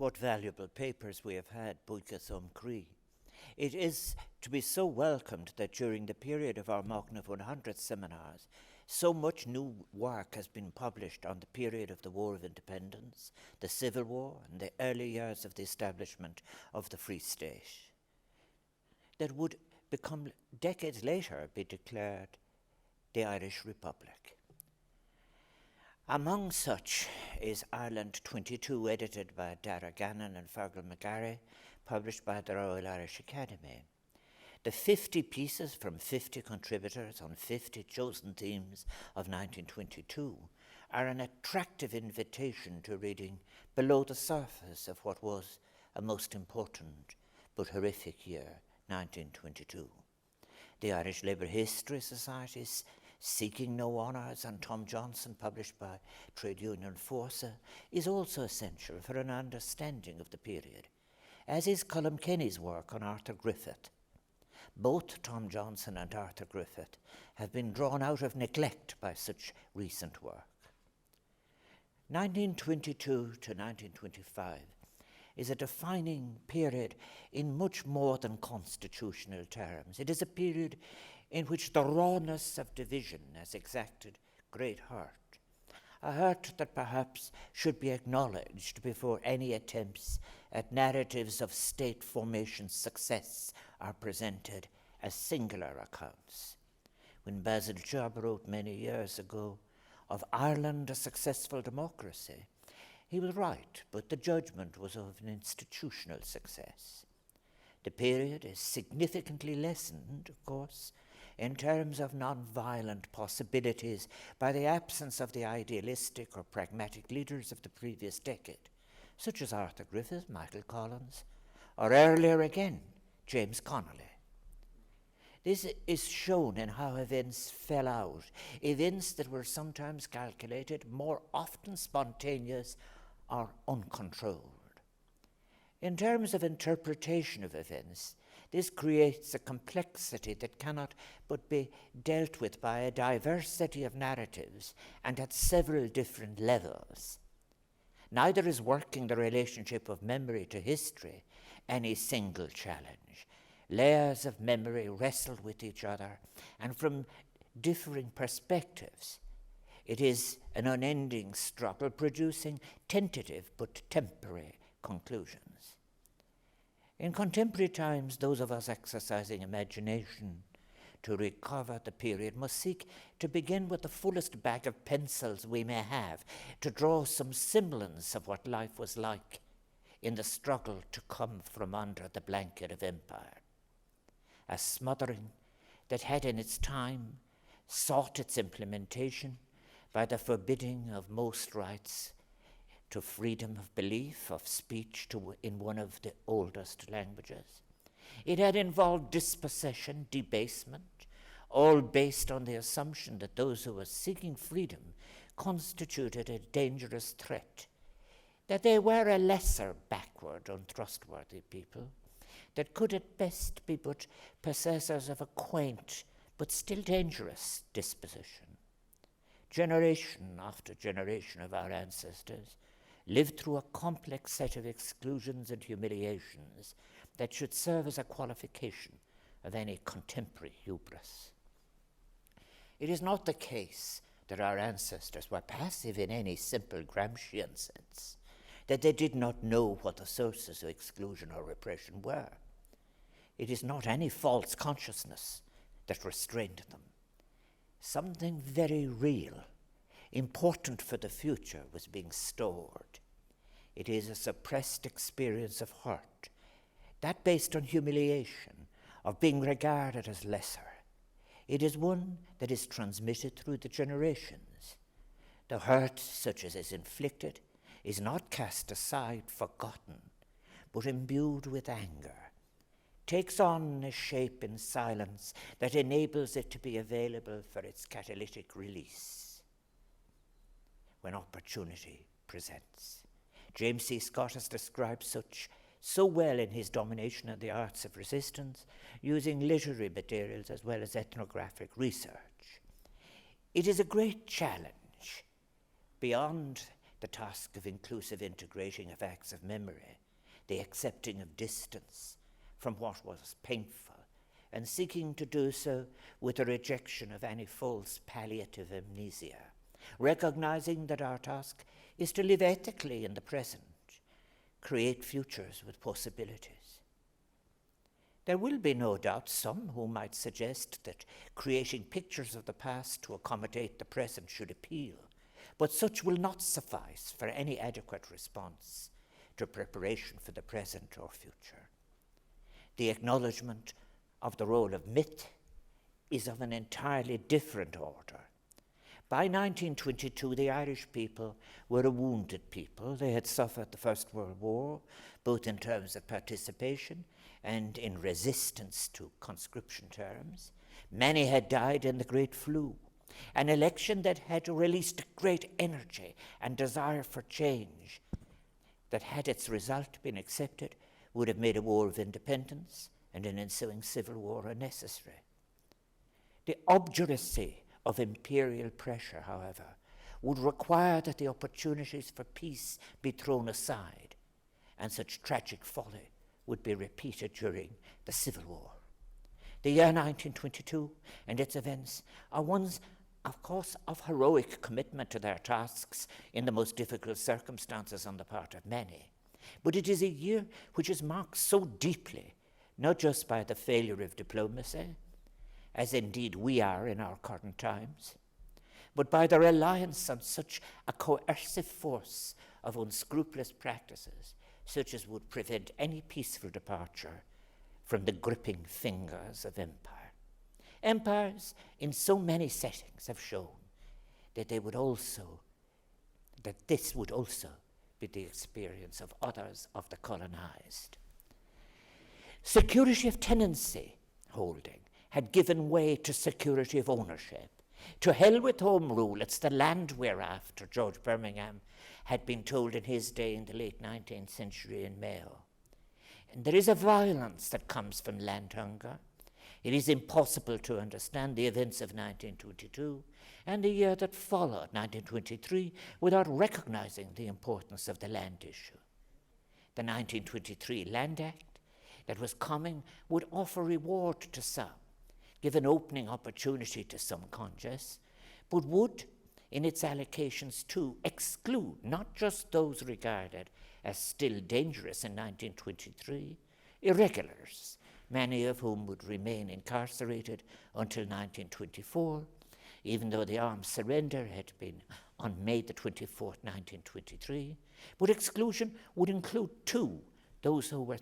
what valuable papers we have had, Bourke Cree. It is to be so welcomed that during the period of our Machnamh 100 seminars, so much new work has been published on the period of the War of Independence, the Civil War, and the early years of the establishment of the Free State, that would become decades later be declared the Irish Republic. Among such is Ireland 22, edited by Dara Gannon and Fergal McGarry, published by the Royal Irish Academy. The 50 pieces from 50 contributors on 50 chosen themes of 1922 are an attractive invitation to reading below the surface of what was a most important but horrific year, 1922. The Irish Labour History Society's Seeking No Honours and Tom Johnson, published by Trade Union Forza, is also essential for an understanding of the period, as is Colm Kenny's work on Arthur Griffith. Both Tom Johnson and Arthur Griffith have been drawn out of neglect by such recent work. 1922 to 1925 is a defining period in much more than constitutional terms. It is a period in which the rawness of division has exacted great hurt, a hurt that perhaps should be acknowledged before any attempts at narratives of state formation success are presented as singular accounts. When Basil Chubb wrote many years ago of Ireland a successful democracy, he was right, but the judgment was of an institutional success. The period is significantly lessened, of course, in terms of non-violent possibilities by the absence of the idealistic or pragmatic leaders of the previous decade, such as Arthur Griffith, Michael Collins, or earlier again, James Connolly. This is shown in how events fell out, events that were sometimes calculated, more often spontaneous or uncontrolled. In terms of interpretation of events, this creates a complexity that cannot but be dealt with by a diversity of narratives and at several different levels. Neither is working the relationship of memory to history any single challenge. Layers of memory wrestle with each other, and from differing perspectives, it is an unending struggle producing tentative but temporary conclusions. In contemporary times, those of us exercising imagination to recover the period must seek to begin with the fullest bag of pencils we may have, to draw some semblance of what life was like in the struggle to come from under the blanket of empire. A smothering that had in its time sought its implementation by the forbidding of most rights to freedom of belief, of speech in one of the oldest languages. It had involved dispossession, debasement, all based on the assumption that those who were seeking freedom constituted a dangerous threat, that they were a lesser, backward, untrustworthy people, that could at best be but possessors of a quaint but still dangerous disposition. Generation after generation of our ancestors lived through a complex set of exclusions and humiliations that should serve as a qualification of any contemporary hubris. It is not the case that our ancestors were passive in any simple Gramscian sense, that they did not know what the sources of exclusion or repression were. It is not any false consciousness that restrained them. Something very real, important for the future, was being stored. It is a suppressed experience of hurt, that based on humiliation, of being regarded as lesser. It is one that is transmitted through the generations. The hurt, such as is inflicted, is not cast aside, forgotten, but imbued with anger, takes on a shape in silence that enables it to be available for its catalytic release when opportunity presents. James C. Scott has described such so well in his Domination of the Arts of Resistance, using literary materials as well as ethnographic research. It is a great challenge beyond the task of inclusive integrating of acts of memory, the accepting of distance from what was painful, and seeking to do so with a rejection of any false palliative amnesia, recognizing that our task is to live ethically in the present, create futures with possibilities. There will be no doubt some who might suggest that creating pictures of the past to accommodate the present should appeal, but such will not suffice for any adequate response to preparation for the present or future. The acknowledgement of the role of myth is of an entirely different order. By 1922, the Irish people were a wounded people. They had suffered the First World War, both in terms of participation and in resistance to conscription terms. Many had died in the Great Flu. An election that had released great energy and desire for change, that had its result been accepted, would have made a war of independence and an ensuing civil war unnecessary. The obduracy of imperial pressure, however, would require that the opportunities for peace be thrown aside, and such tragic folly would be repeated during the Civil War. The year 1922 and its events are ones, of course, of heroic commitment to their tasks in the most difficult circumstances on the part of many. But it is a year which is marked so deeply, not just by the failure of diplomacy, as indeed we are in our current times, but by the reliance on such a coercive force of unscrupulous practices, such as would prevent any peaceful departure from the gripping fingers of empire. Empires in so many settings have shown that this would also be the experience of others of the colonized. Security of tenancy holding had given way to security of ownership. To hell with home rule, it's the land we're after, George Birmingham had been told in his day in the late 19th century in Mayo. And there is a violence that comes from land hunger. It is impossible to understand the events of 1922 and the year that followed, 1923, without recognizing the importance of the land issue. The 1923 Land Act that was coming would offer reward to some, give an opening opportunity to some conges, but would, in its allocations too, exclude not just those regarded as still dangerous in 1923, irregulars, many of whom would remain incarcerated until 1924, even though the armed surrender had been on May the 24th, 1923. But exclusion would include too those who were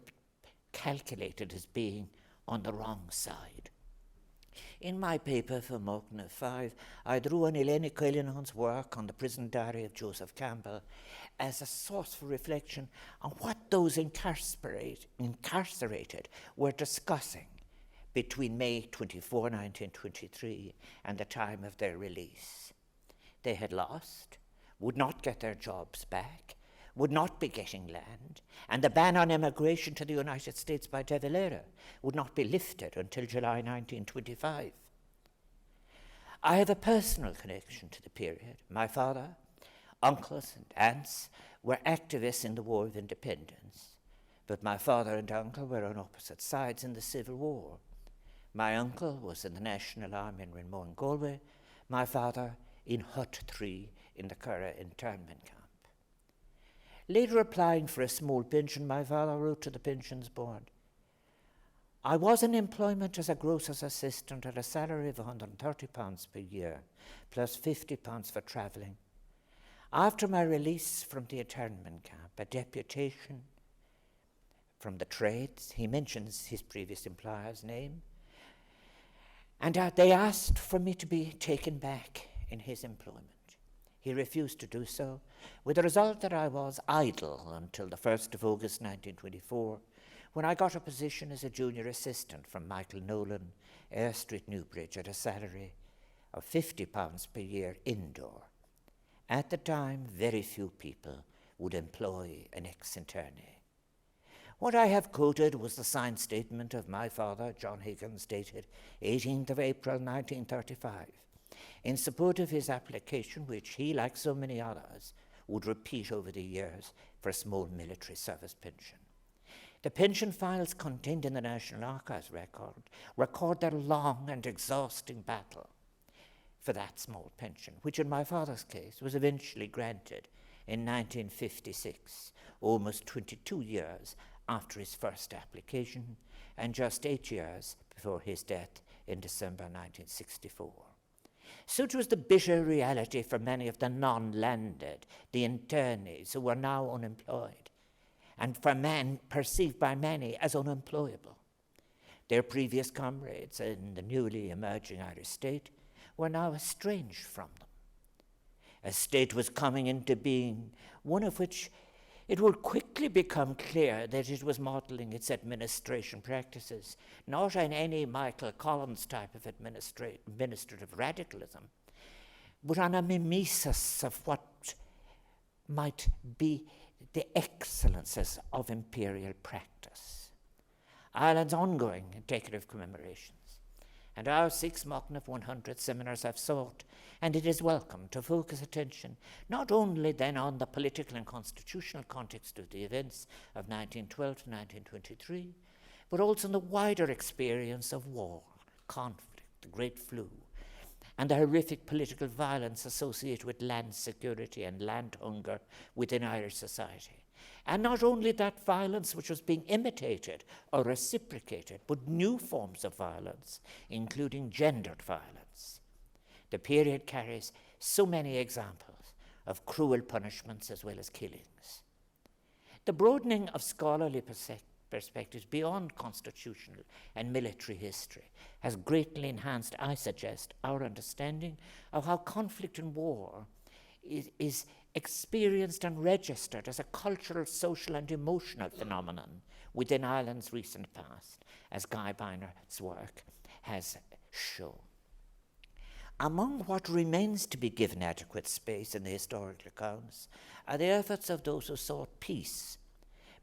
calculated as being on the wrong side. In my paper for Machnamh 5, I drew on Eleni Coelinon's work on the prison diary of Joseph Campbell as a source for reflection on what those incarcerated were discussing between May 24, 1923 and the time of their release. They had lost, would not get their jobs back, would not be getting land, and the ban on immigration to the United States by De Valera would not be lifted until July 1925. I have a personal connection to the period. My father, uncles and aunts were activists in the War of Independence, but my father and uncle were on opposite sides in the Civil War. My uncle was in the National Army in Renmo, Galway, my father in Hut 3 in the Curragh internment camp. Later applying for a small pension, my father wrote to the Pensions Board, I was in employment as a grocer's assistant at a salary of £130 per year, plus £50 for travelling. After my release from the internment camp, a deputation from the trades, he mentions his previous employer's name, and they asked for me to be taken back in his employment. He refused to do so, with the result that I was idle until the 1st of August 1924, when I got a position as a junior assistant from Michael Nolan, Eyre Street, Newbridge, at a salary of £50 per year indoor. At the time, very few people would employ an ex-internee. What I have quoted was the signed statement of my father, John Higgins, dated 18th of April 1935, in support of his application, which he, like so many others, would repeat over the years for a small military service pension. The pension files contained in the National Archives record their long and exhausting battle for that small pension, which in my father's case was eventually granted in 1956, almost 22 years after his first application and just 8 years before his death in December 1964. Such was the bitter reality for many of the non-landed, the internees who were now unemployed, and for men perceived by many as unemployable. Their previous comrades in the newly emerging Irish state were now estranged from them. A state was coming into being, one of which it would quickly become clear that it was modelling its administration practices, not on any Michael Collins type of administrative radicalism, but on a mimesis of what might be the excellences of imperial practice. Ireland's ongoing decorative commemorations and our 6 Machnamh 100 seminars have sought, and it is welcome, to focus attention not only then on the political and constitutional context of the events of 1912 to 1923, but also on the wider experience of war, conflict, the Great Flu, and the horrific political violence associated with land security and land hunger within Irish society. And not only that violence which was being imitated or reciprocated, but new forms of violence, including gendered violence. The period carries so many examples of cruel punishments as well as killings. The broadening of scholarly perspectives beyond constitutional and military history has greatly enhanced, I suggest, our understanding of how conflict and war is experienced and registered as a cultural, social and emotional phenomenon within Ireland's recent past, as Guy Byner's work has shown. Among what remains to be given adequate space in the historical accounts are the efforts of those who sought peace,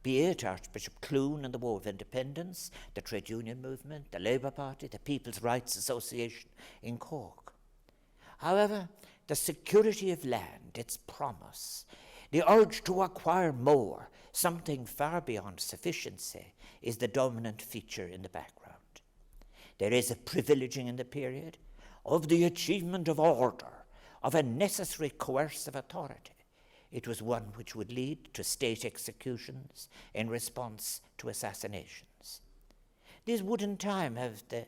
be it Archbishop Clune and the War of Independence, the Trade Union Movement, the Labour Party, the People's Rights Association in Cork. However, the security of land, its promise, the urge to acquire more, something far beyond sufficiency, is the dominant feature in the background. There is a privileging in the period of the achievement of order, of a necessary coercive authority. It was one which would lead to state executions in response to assassinations. These would in time have the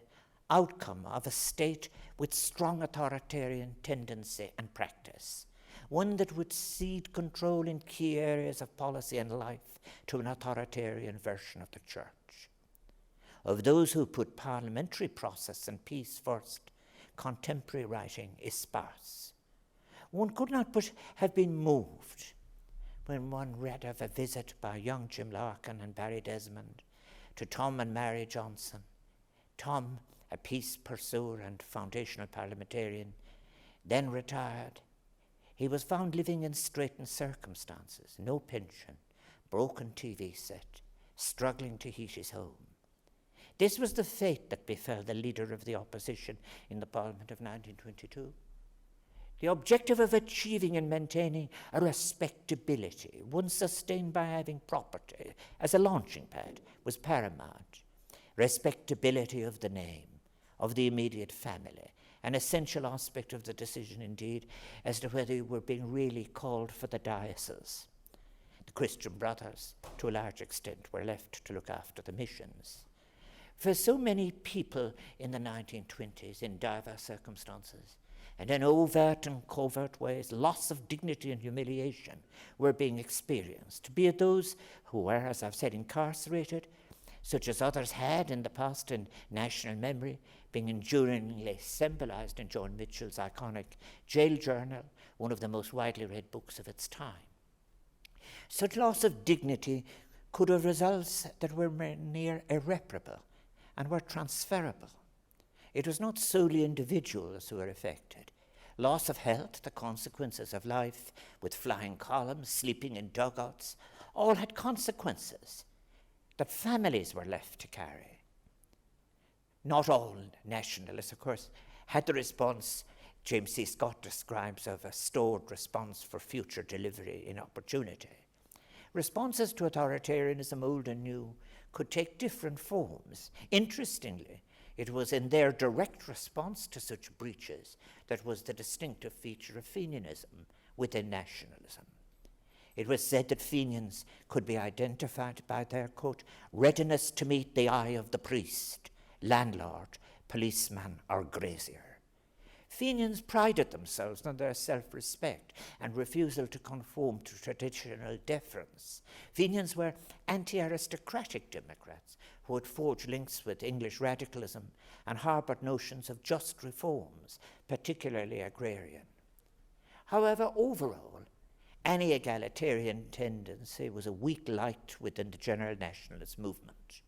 outcome of a state with strong authoritarian tendency and practice, one that would cede control in key areas of policy and life to an authoritarian version of the church. Of those who put parliamentary process and peace first, contemporary writing is sparse. One could not but have been moved when one read of a visit by young Jim Larkin and Barry Desmond to Tom and Mary Johnson. Tom, a peace pursuer and foundational parliamentarian, then retired. He was found living in straitened circumstances, no pension, broken TV set, struggling to heat his home. This was the fate that befell the leader of the opposition in the Parliament of 1922. The objective of achieving and maintaining a respectability, one sustained by having property as a launching pad, was paramount. Respectability of the name, of the immediate family, an essential aspect of the decision indeed as to whether you were being really called for the diocese. The Christian brothers, to a large extent, were left to look after the missions. For so many people in the 1920s, in diverse circumstances, and in overt and covert ways, loss of dignity and humiliation were being experienced, be it those who were, as I've said, incarcerated, such as others had in the past in national memory, being enduringly symbolized in John Mitchell's iconic Jail Journal, one of the most widely read books of its time. Such loss of dignity could have results that were near irreparable and were transferable. It was not solely individuals who were affected. Loss of health, the consequences of life with flying columns, sleeping in dugouts, all had consequences that families were left to carry. Not all nationalists, of course, had the response James C. Scott describes of a stored response for future delivery in opportunity. Responses to authoritarianism, old and new, could take different forms. Interestingly, it was in their direct response to such breaches that was the distinctive feature of Fenianism within nationalism. It was said that Fenians could be identified by their, quote, readiness to meet the eye of the priest, landlord, policeman, or grazier. Fenians prided themselves on their self-respect and refusal to conform to traditional deference. Fenians were anti-aristocratic Democrats who had forged links with English radicalism and harboured notions of just reforms, particularly agrarian. However, overall, any egalitarian tendency was a weak light within the general nationalist movement.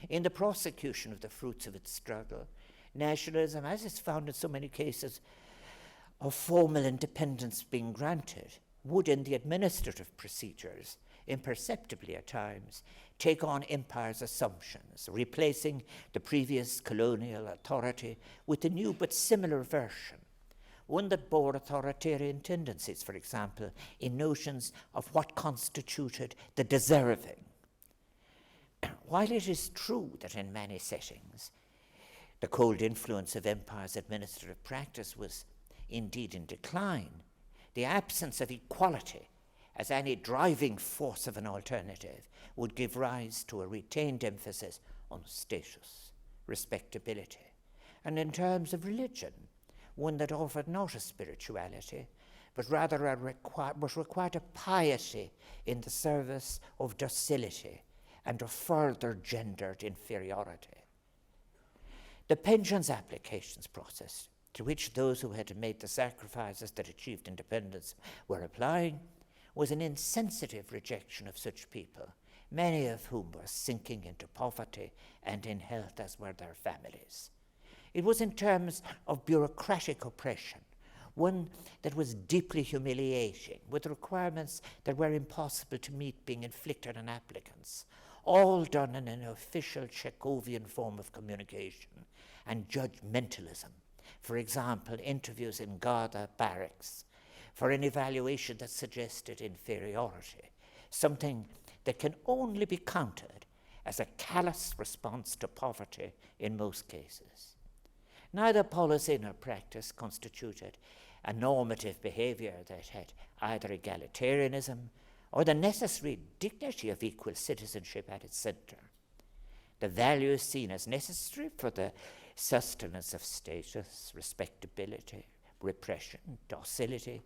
In the prosecution of the fruits of its struggle, nationalism, as is found in so many cases of formal independence being granted, would in the administrative procedures, imperceptibly at times, take on empire's assumptions, replacing the previous colonial authority with a new but similar version, one that bore authoritarian tendencies, for example, in notions of what constituted the deserving. While it is true that in many settings, the cold influence of empire's administrative practice was indeed in decline, the absence of equality as any driving force of an alternative would give rise to a retained emphasis on status, respectability, and in terms of religion, one that offered not a spirituality, but rather required a piety in the service of docility and a further gendered inferiority. The pensions applications process, to which those who had made the sacrifices that achieved independence were applying, was an insensitive rejection of such people, many of whom were sinking into poverty and in health as were their families. It was in terms of bureaucratic oppression, one that was deeply humiliating, with requirements that were impossible to meet being inflicted on applicants, all done in an official Chekhovian form of communication and judgmentalism. For example, interviews in Garda barracks for an evaluation that suggested inferiority, something that can only be counted as a callous response to poverty in most cases. Neither policy nor practice constituted a normative behavior that had either egalitarianism or the necessary dignity of equal citizenship at its center. The values seen as necessary for the sustenance of status, respectability, repression, docility,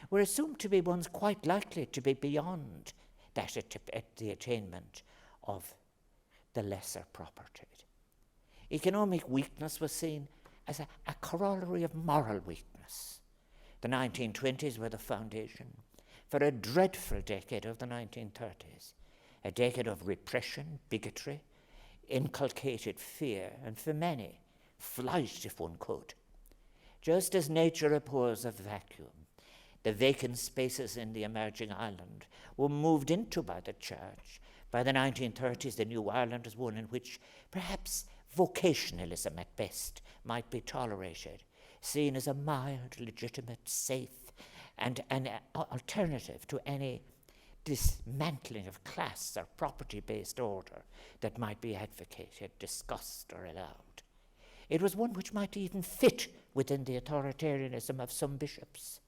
were assumed to be ones quite likely to be beyond that at the attainment of the lesser property. Economic weakness was seen as a corollary of moral weakness. The 1920s were the foundation for a dreadful decade of the 1930s, a decade of repression, bigotry, inculcated fear, and for many, flight, if one could. Just as nature abhors a vacuum, the vacant spaces in the emerging island were moved into by the church. By the 1930s, the new Ireland was one in which perhaps vocationalism at best might be tolerated, seen as a mild, legitimate, safe, and an alternative to any dismantling of class or property-based order that might be advocated, discussed, or allowed. It was one which might even fit within the authoritarianism of some bishops.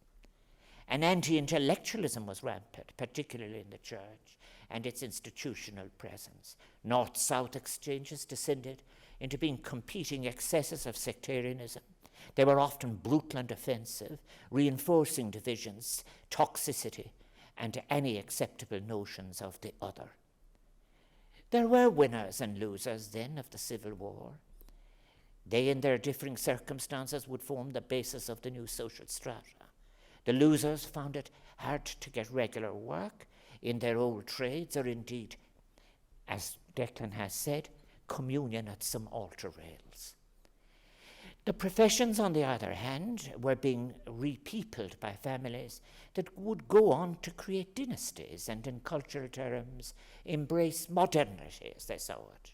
And anti-intellectualism was rampant, particularly in the church and its institutional presence. North-South exchanges descended into being competing excesses of sectarianism. They were often brutal and offensive, reinforcing divisions, toxicity, and any acceptable notions of the other. There were winners and losers then of the Civil War. They, in their differing circumstances, would form the basis of the new social strata. The losers found it hard to get regular work in their old trades, or indeed, as Declan has said, communion at some altar rails. The professions, on the other hand, were being repeopled by families that would go on to create dynasties and, in cultural terms, embrace modernity as they saw it.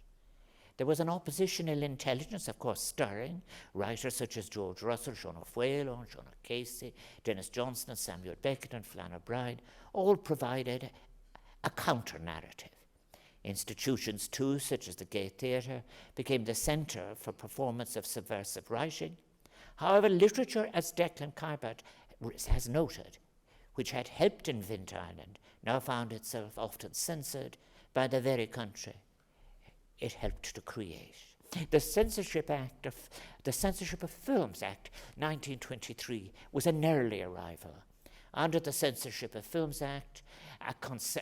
There was an oppositional intelligence, of course, stirring. Writers such as George Russell, Sean O'Whalon, Sean O'Casey, Dennis Johnston, Samuel Beckett, and Flann O'Brien all provided a counter-narrative. Institutions, too, such as the Gay Theatre, became the centre for performance of subversive writing. However, literature, as Declan Kiberd has noted, which had helped invent Ireland, now found itself often censored by the very country it helped to create. The Censorship of Films Act 1923 was an early arrival. Under the Censorship of Films Act, a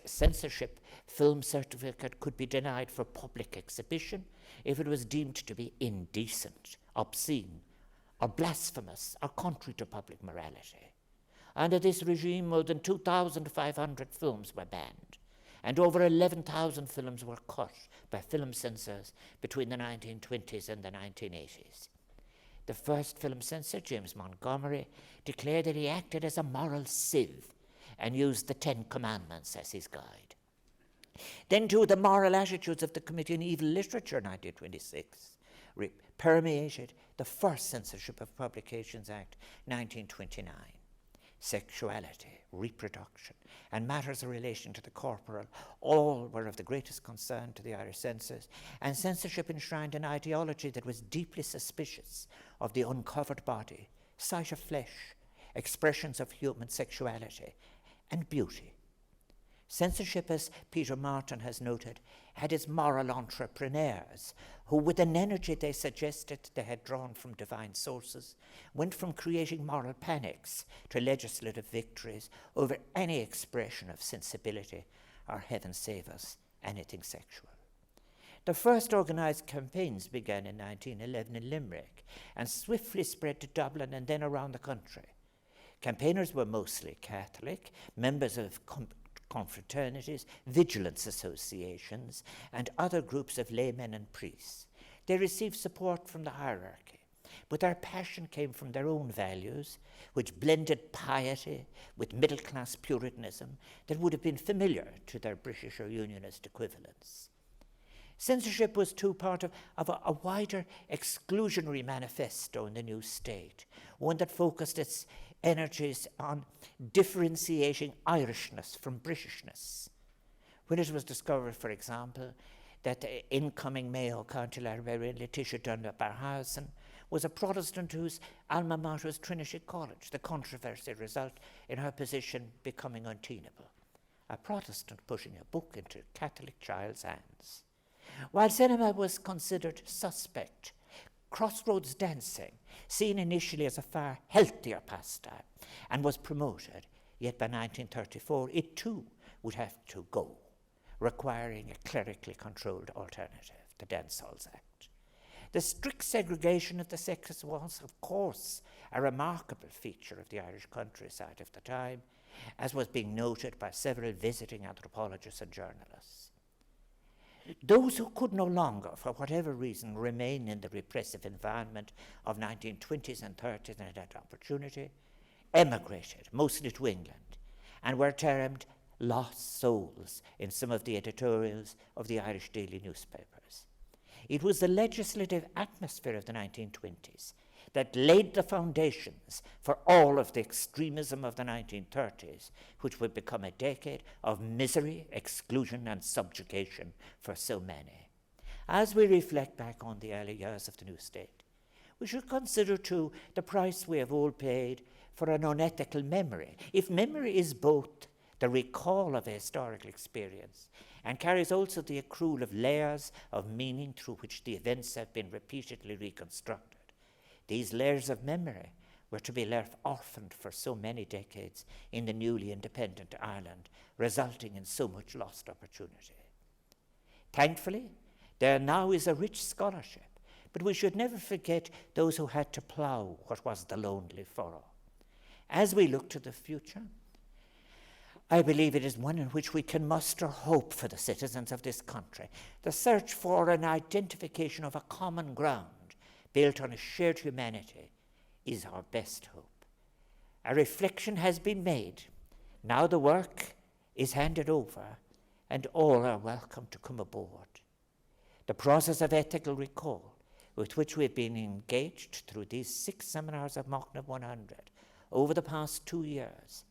censorship film certificate could be denied for public exhibition if it was deemed to be indecent, obscene, or blasphemous, or contrary to public morality. Under this regime, more than 2,500 films were banned, and over 11,000 films were cut by film censors between the 1920s and the 1980s. The first film censor, James Montgomery, declared that he acted as a moral sieve and used the 10 Commandments as his guide. Then, too, the moral attitudes of the Committee on Evil Literature, 1926, permeated the first Censorship of Publications Act, 1929. Sexuality, reproduction, and matters in relation to the corporal all were of the greatest concern to the Irish censors, and censorship enshrined an ideology that was deeply suspicious of the uncovered body, sight of flesh, expressions of human sexuality, and beauty. Censorship, as Peter Martin has noted, had its moral entrepreneurs who, with an energy they suggested they had drawn from divine sources, went from creating moral panics to legislative victories over any expression of sensibility or, heaven save us, anything sexual. The first organised campaigns began in 1911 in Limerick and swiftly spread to Dublin and then around the country. Campaigners were mostly Catholic, members of confraternities, vigilance associations, and other groups of laymen and priests. They received support from the hierarchy, but their passion came from their own values, which blended piety with middle-class Puritanism that would have been familiar to their British or Unionist equivalents. Censorship was too part of a wider exclusionary manifesto in the new state, one that focused its energies on differentiating Irishness from Britishness. When it was discovered, for example, that the incoming Mayo County librarian Letitia Dunbar-Howson was a Protestant whose alma mater was Trinity College, the controversy result in her position becoming untenable. A Protestant pushing a book into a Catholic child's hands. While cinema was considered suspect, crossroads dancing, seen initially as a far healthier pastime, and was promoted, yet by 1934 it too would have to go, requiring a clerically controlled alternative, the Dance Halls Act. The strict segregation of the sexes was, of course, a remarkable feature of the Irish countryside of the time, as was being noted by several visiting anthropologists and journalists. Those who could no longer, for whatever reason, remain in the repressive environment of 1920s and 30s and had opportunity, emigrated, mostly to England, and were termed lost souls in some of the editorials of the Irish daily newspapers. It was the legislative atmosphere of the 1920s that laid the foundations for all of the extremism of the 1930s, which would become a decade of misery, exclusion, and subjugation for so many. As we reflect back on the early years of the new state, we should consider, too, the price we have all paid for an unethical memory. If memory is both the recall of a historical experience and carries also the accrual of layers of meaning through which the events have been repeatedly reconstructed, these layers of memory were to be left orphaned for so many decades in the newly independent Ireland, resulting in so much lost opportunity. Thankfully, there now is a rich scholarship, but we should never forget those who had to plough what was the lonely furrow. As we look to the future, I believe it is one in which we can muster hope for the citizens of this country, the search for an identification of a common ground built on a shared humanity is our best hope. A reflection has been made. Now the work is handed over and all are welcome to come aboard. The process of ethical recall with which we've been engaged through these 6 seminars of Machnamh 100 over the past 2 years,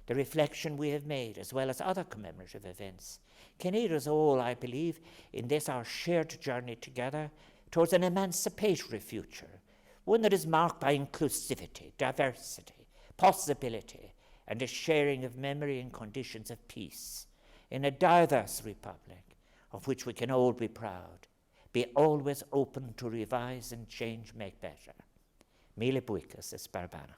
the reflection we have made, as well as other commemorative events, can aid us all, I believe, in this our shared journey together towards an emancipatory future, one that is marked by inclusivity, diversity, possibility, and a sharing of memory in conditions of peace, in a diverse republic of which we can all be proud, be always open to revise and change, make better. Míle buíochas is Barbana.